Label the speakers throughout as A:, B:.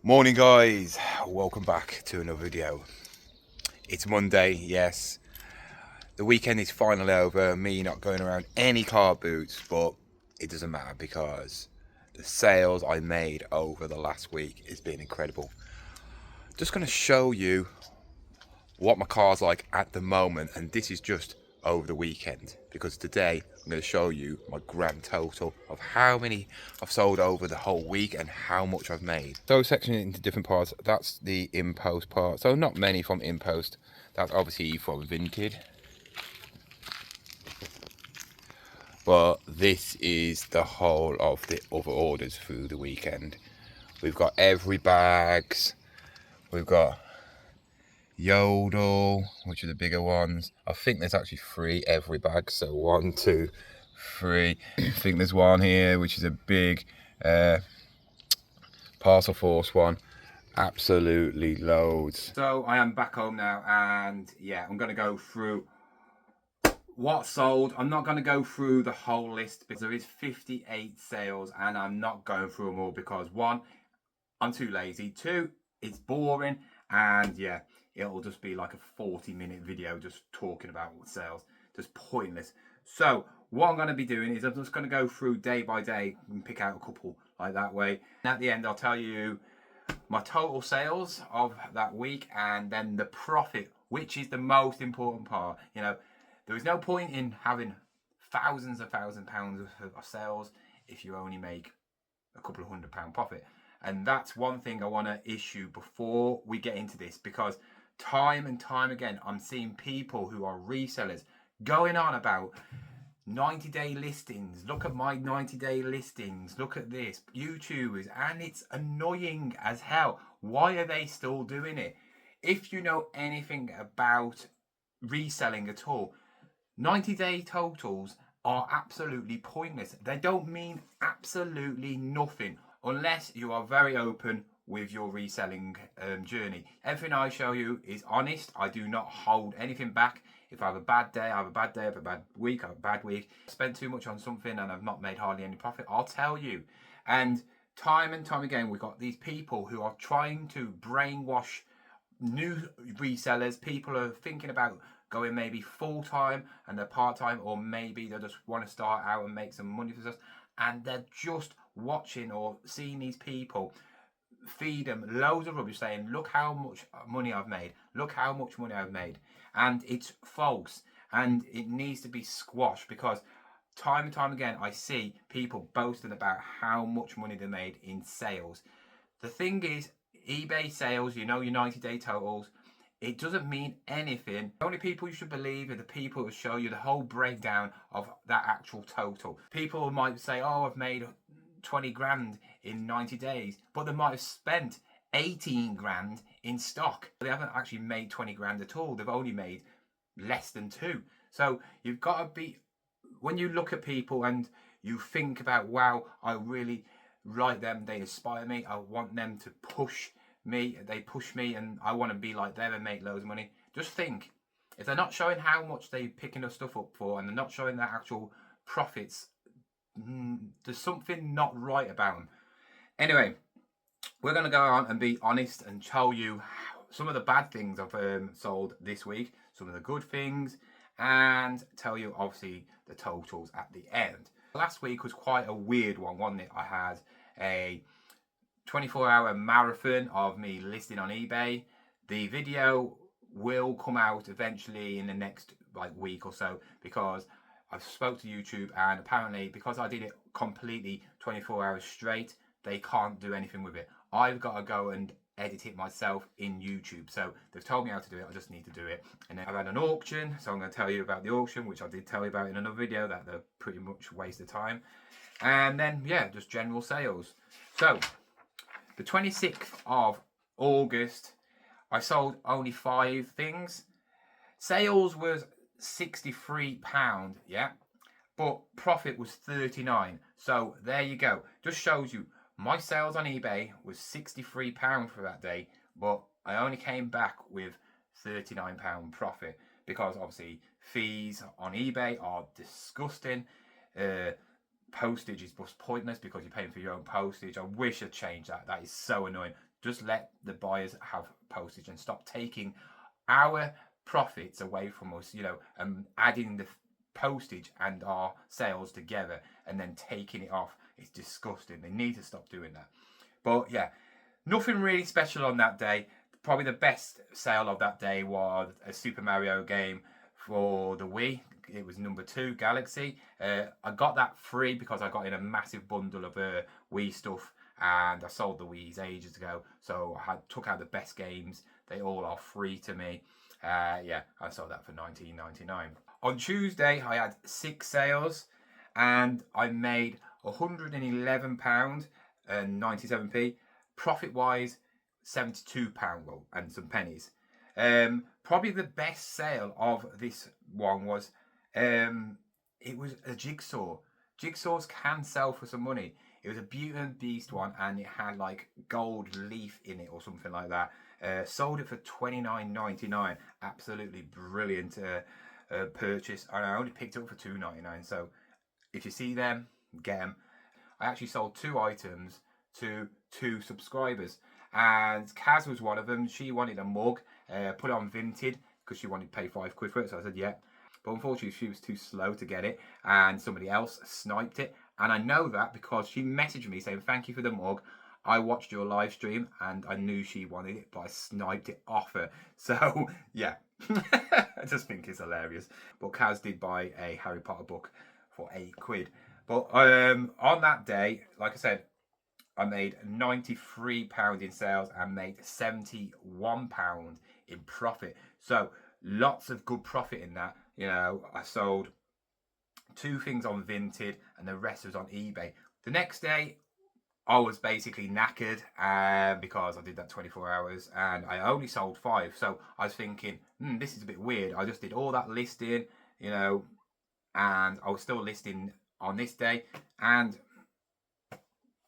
A: Morning guys, welcome back to another video. It's Monday, yes. The weekend is finally over, me not going around any car boots, but it doesn't matter because the sales I made over the last week has been incredible. Just going to show you what my car's like at the moment, and this is just over the weekend, because today I'm going to show you my grand total of how many I've sold over the whole week and how much I've made. So sectioning it into different parts, that's the impost part, so not many from impost, that's obviously from vinted, but this is the whole of the other orders through the weekend. We've got every bags, we've got Yodel, which are the bigger ones. I think there's actually 3 every bag, so 1, 2, 3. I think there's one here which is a big parcel force one. Absolutely loads. So I am back home now, and yeah, I'm gonna go through what sold. I'm not going to go through the whole list because there is 58 sales, and I'm not going through them all because 1, I'm too lazy, 2, it's boring, and yeah, it'll just be like a 40-minute video just talking about what sales, just pointless. So what I'm going to be doing is I'm just going to go through day by day and pick out a couple like that way, and at the end I'll tell you my total sales of that week and then the profit, which is the most important part. You know, there is no point in having thousands of £1,000 of sales if you only make a couple of £100 profit. And that's one thing I want to issue before we get into this, because time and time again I'm seeing people who are resellers going on about 90-day listings. Look at my 90-day listings. Look at this. YouTubers, and it's annoying as hell. Why are they still doing it? If you know anything about reselling at all, 90-day totals are absolutely pointless. They don't mean absolutely nothing unless you are very open with your reselling journey. Everything I show you is honest. I do not hold anything back. If I have a bad day, I have a bad day. If I have a bad week, I have a bad week. Spend too much on something and I've not made hardly any profit, I'll tell you. And time again, we've got these people who are trying to brainwash new resellers. People are thinking about going maybe full-time and they're part-time, or maybe they just want to start out and make some money for us, and they're just watching or seeing these people feed them loads of rubbish saying, look how much money I've made, look how much money I've made, and it's false, and it needs to be squashed, because time and time again I see people boasting about how much money they made in sales. The thing is, eBay sales, you know, your 90-day totals, it doesn't mean anything. The only people you should believe are the people who show you the whole breakdown of that actual total. People might say, oh, I've made 20 grand in 90 days, but they might have spent 18 grand in stock. They haven't actually made 20 grand at all. They've only made less than 2. So you've got to be, when you look at people and you think about, wow, I really like them, they inspire me, I want them to push me, they push me, and I want to be like them and make loads of money. Just think, if they're not showing how much they're picking their stuff up for, and they're not showing their actual profits, there's something not right about them. Anyway, we're going to go on and be honest and tell you some of the bad things I've sold this week, some of the good things, and tell you obviously the totals at the end. Last week was quite a weird one, wasn't it? I had a 24-hour marathon of me listing on eBay. The video will come out eventually in the next week or so, because I've spoke to YouTube, and apparently because I did it completely 24 hours straight, they can't do anything with it. I've got to go and edit it myself in YouTube. So they've told me how to do it, I just need to do it. And then I've had an auction, so I'm going to tell you about the auction, which I did tell you about in another video, that they're pretty much a waste of time. And then, yeah, just general sales. So the 26th of August, I sold only 5 things. Sales was £63, yeah, but profit was 39. So there you go. Just shows you my sales on eBay was £63 for that day, but I only came back with £39 profit, because obviously fees on eBay are disgusting. Postage is just pointless because you're paying for your own postage. I wish I'd changed that. That is so annoying. Just let the buyers have postage and stop taking our profits away from us, you know, and adding the postage and our sales together and then taking it off. It's disgusting. They need to stop doing that. But yeah, nothing really special on that day. Probably the best sale of that day was a Super Mario game for the Wii. It was number 2, Galaxy. I got that free because I got in a massive bundle of Wii stuff, and I sold the Wii's ages ago. So I took out the best games. They all are free to me. Yeah, I sold that for $19.99. On Tuesday, I had 6 sales, and I made £111 and 97p. Profit-wise, £72 and some pennies. Probably the best sale of this one was it was a jigsaw. Jigsaws can sell for some money. It was a Beauty and Beast one, and it had like gold leaf in it or something like that. Sold it for $29.99. Absolutely brilliant purchase, and I only picked it up for $2.99. So if you see them, get them. I actually sold 2 items to 2 subscribers, and Kaz was one of them. She wanted a mug, put it on Vinted because she wanted to pay £5 for it. So I said yeah, but unfortunately she was too slow to get it, and somebody else sniped it. And I know that because she messaged me saying thank you for the mug. I watched your live stream and I knew she wanted it, but I sniped it off her. So yeah, I just think it's hilarious. But Kaz did buy a Harry Potter book for £8. But on that day, like I said, I made £93 in sales and made £71 in profit. So lots of good profit in that. You know, I sold 2 things on Vinted and the rest was on eBay. The next day, I was basically knackered because I did that 24 hours and I only sold 5. So I was thinking, this is a bit weird. I just did all that listing, you know, and I was still listing on this day. And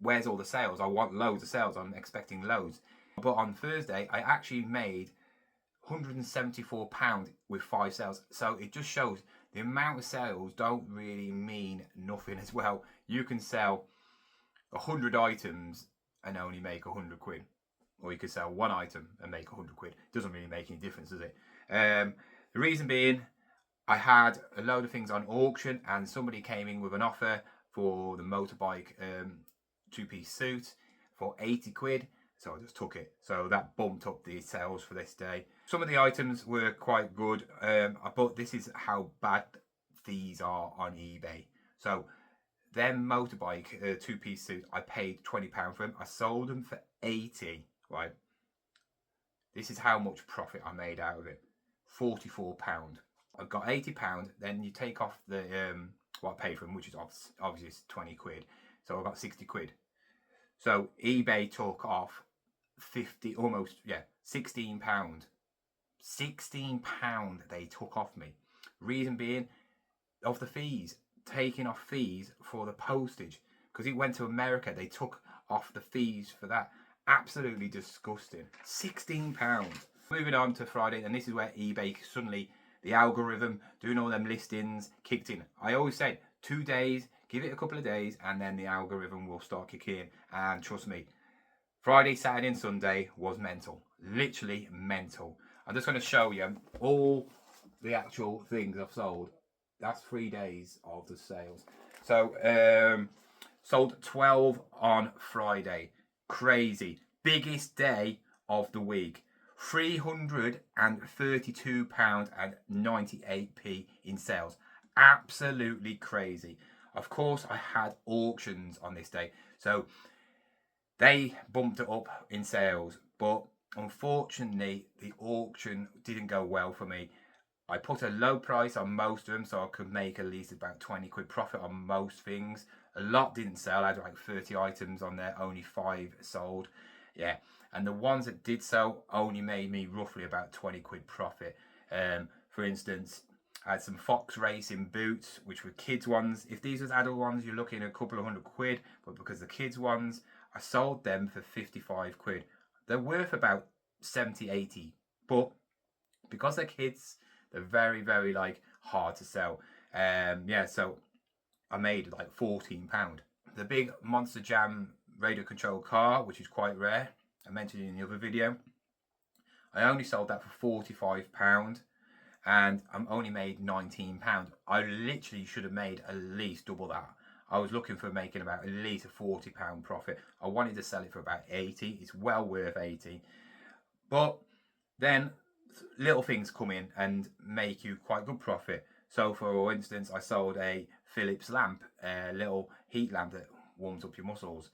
A: where's all the sales? I want loads of sales. I'm expecting loads. But on Thursday, I actually made £174 with 5 sales. So it just shows the amount of sales don't really mean nothing as well. You can sell 100 items and only make £100, or you could sell 1 item and make £100. Doesn't really make any difference, does it? The reason being, I had a load of things on auction and somebody came in with an offer for the motorbike 2-piece suit for £80, so I just took it. So that bumped up the sales for this day. Some of the items were quite good, but this is how bad these are on eBay. So them motorbike 2-piece suit, I paid £20 for them. I sold them for £80, right? This is how much profit I made out of it. £44. I got £80. Then you take off the what I paid for them, which is obviously £20. So I got £60. So eBay took off £16. £16 they took off me. Reason being, of the fees, taking off fees for the postage, because it went to America. They took off the fees for that. Absolutely disgusting. £16. Moving on to Friday, and this is where eBay suddenly, the algorithm doing all them listings kicked in. I always said 2 days, give it a couple of days, and then the algorithm will start kicking in. And trust me, Friday, Saturday, and Sunday was mental. Literally mental. I'm just going to show you all the actual things I've sold. That's 3 days of the sales. So sold 12 on Friday. Crazy. Biggest day of the week. £332.98 in sales. Absolutely crazy. Of course, I had auctions on this day, so they bumped it up in sales, but unfortunately the auction didn't go well for me. I put a low price on most of them so I could make at least about £20 profit on most things. A lot didn't sell. I had like 30 items on there, only 5 sold. Yeah, and the ones that did sell only made me roughly about £20 profit. For instance, I had some Fox Racing boots, which were kids ones. If these was adult ones, you're looking at a couple of £100, but because the kids ones, I sold them for £55. They're worth about 70, 80, but because they're kids, they're very, very like hard to sell. Yeah, so I made like £14. The big Monster Jam radio control car, which is quite rare, I mentioned in the other video. I only sold that for £45 and I'm only made £19. I literally should have made at least double that. I was looking for making about at least a £40 profit. I wanted to sell it for about 80. It's well worth 80. But then little things come in and make you quite good profit. So for instance, I sold a Philips lamp, a little heat lamp that warms up your muscles.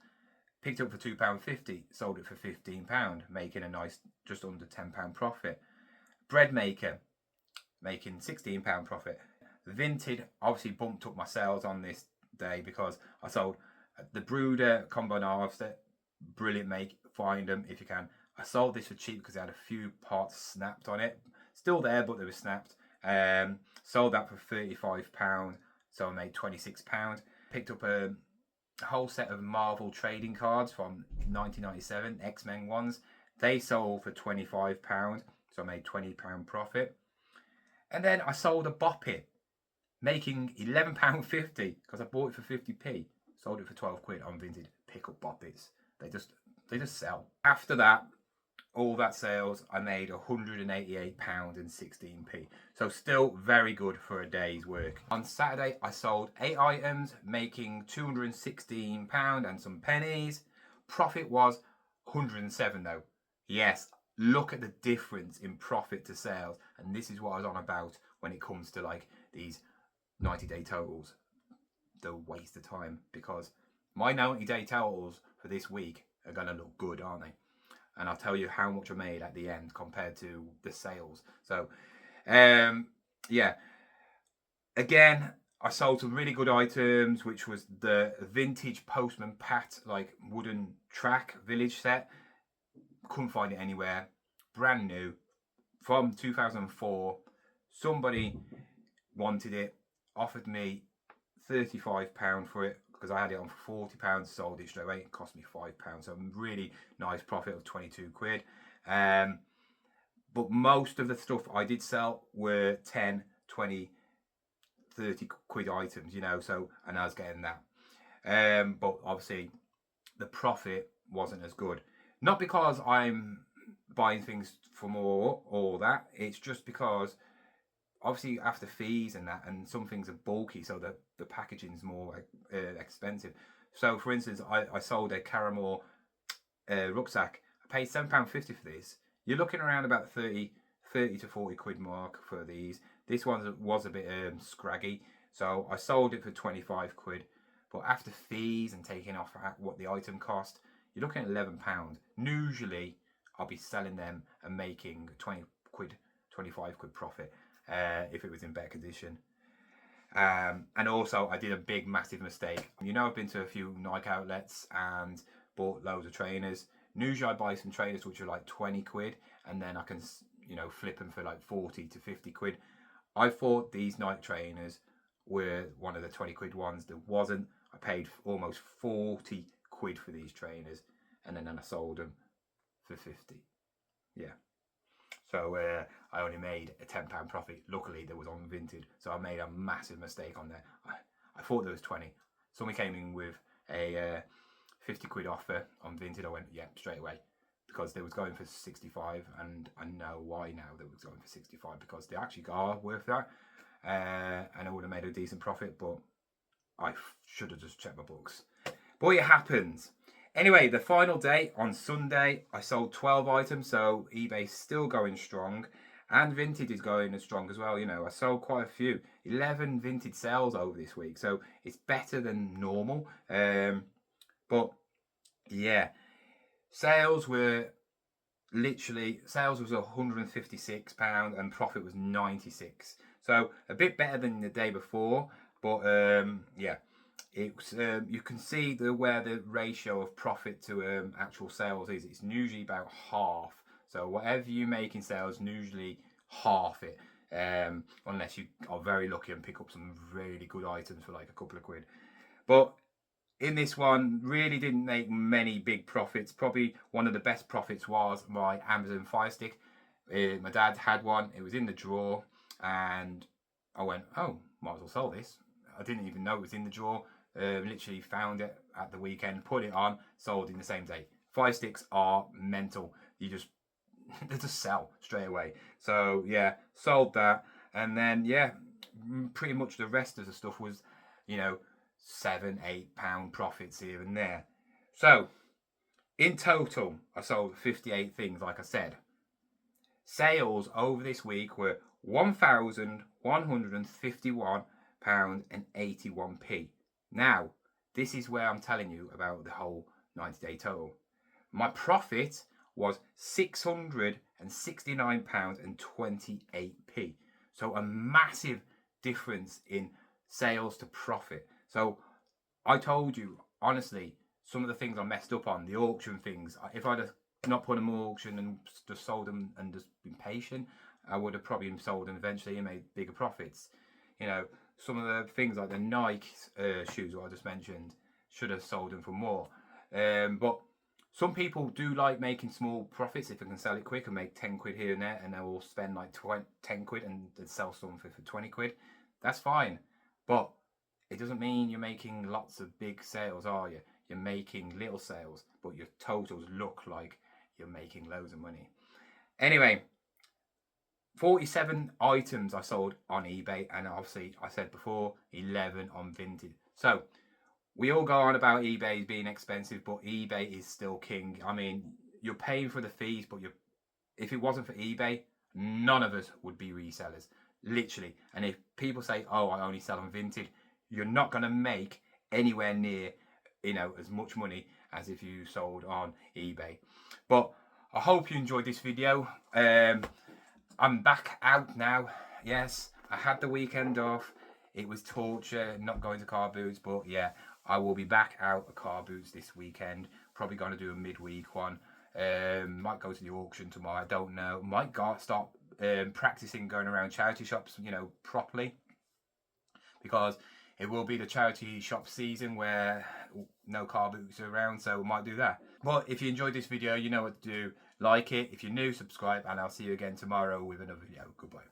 A: Picked it up for £2.50, sold it for £15, making a nice just under £10 profit. Bread maker, making £16 profit. Vinted obviously bumped up my sales on this day because I sold the Brooder combo knives. Brilliant, make, find them if you can. I sold this for cheap because it had a few parts snapped on it. Still there, but they were snapped. Sold that for £35, so I made £26. Picked up a whole set of Marvel trading cards from 1997, X-Men ones. They sold for £25, so I made £20 profit. And then I sold a Bop It, making £11.50 because I bought it for 50p. Sold it for 12 quid on Vinted. Pick up Bop Its. They just sell. After that, all that sales, I made £188.16. So still very good for a day's work. On Saturday, I sold 8 items, making £216 and some pennies. Profit was 107 though. Yes, look at the difference in profit to sales. And this is what I was on about when it comes to like these 90-day totals. The waste of time, because my 90-day totals for this week are going to look good, aren't they? And I'll tell you how much I made at the end compared to the sales. So, yeah. Again, I sold some really good items, which was the vintage Postman Pat, like wooden track village set. Couldn't find it anywhere. Brand new from 2004. Somebody wanted it, offered me £35 for it because I had it on for £40, sold it straight away. It cost me £5, so a really nice profit of 22 quid. But most of the stuff I did sell were 10, 20, 30 quid items, you know, so, and I was getting that. But obviously the profit wasn't as good. Not because I'm buying things for more or that, it's just because obviously after fees and that, and some things are bulky, so the packaging is more expensive. So for instance, I sold a Caramel rucksack. I paid £7.50 for this. You're looking around about 30 to 40 quid mark for these. This one was a bit scraggy, so I sold it for 25 quid. But after fees and taking off what the item cost, you're looking at £11. Usually I'll be selling them and making 20 quid, 25 quid profit if it was in better condition. And also I did a big massive mistake. You know, I've been to a few Nike outlets and bought loads of trainers. Usually I buy some trainers which are like 20 quid and then I can, you know, flip them for like 40 to 50 quid. I thought these Nike trainers were one of the 20 quid ones. There wasn't. I paid almost 40 quid for these trainers and then I sold them for 50. Yeah. So I only made a £10 profit. Luckily, there was on Vinted, so I made a massive mistake on there. I thought there was 20. Somebody came in with a 50 quid offer on Vinted. I went, yeah, straight away, because they was going for 65, and I know why now they was going for 65, because they actually are worth that, and I would have made a decent profit, but I should have just checked my books. But it happens. Anyway, the final day on Sunday, I sold 12 items, so eBay's still going strong, and Vinted is going as strong as well. You know, I sold quite a few, 11 Vinted sales over this week, so it's better than normal. But yeah, sales was £156 and profit was 96. So a bit better than the day before, but yeah. It's you can see where the ratio of profit to actual sales is. It's usually about half. So whatever you make in sales, usually half it, unless you are very lucky and pick up some really good items for like a couple of quid. But in this one, really didn't make many big profits. Probably one of the best profits was my Amazon Fire Stick. My dad had one. It was in the drawer, and I went, oh, might as well sell this. I didn't even know it was in the drawer. Literally found it at the weekend, put it on, sold in the same day. 5 sticks are mental. You just they just sell straight away. So yeah, sold that, and then yeah, pretty much the rest of the stuff was, you know, £7-8 profits here and there. So in total, I sold 58 things, like I said. Sales over this week were £1,151.81. Now, this is where I'm telling you about the whole 90-day total. My profit was £669.28. So a massive difference in sales to profit. So I told you, honestly, some of the things I messed up on, the auction things, if I'd have not put them on auction and just sold them and just been patient, I would have probably sold them eventually and made bigger profits. You know, some of the things like the Nike shoes that I just mentioned, should have sold them for more. But some people do like making small profits if they can sell it quick and make 10 quid here and there, and they will spend like 10 quid and sell something for 20 quid. That's fine. But it doesn't mean you're making lots of big sales, are you? You're making little sales, but your totals look like you're making loads of money. Anyway, 47 items I sold on eBay, and obviously I said before, 11 on Vinted. So we all go on about eBay being expensive, but eBay is still king. I mean, you're paying for the fees, but if it wasn't for eBay, none of us would be resellers, literally. And if people say, oh, I only sell on Vinted, you're not going to make anywhere near, you know, as much money as if you sold on eBay. But I hope you enjoyed this video. I'm back out now. Yes, I had the weekend off. It was torture not going to car boots, but yeah, I will be back out at car boots this weekend. Probably going to do a midweek one. Might go to the auction tomorrow, I don't know. Might start practicing going around charity shops, you know, properly, because it will be the charity shop season where no car boots are around, so we might do that. But if you enjoyed this video, you know what to do. Like it. If you're new, subscribe, and I'll see you again tomorrow with another video. Goodbye.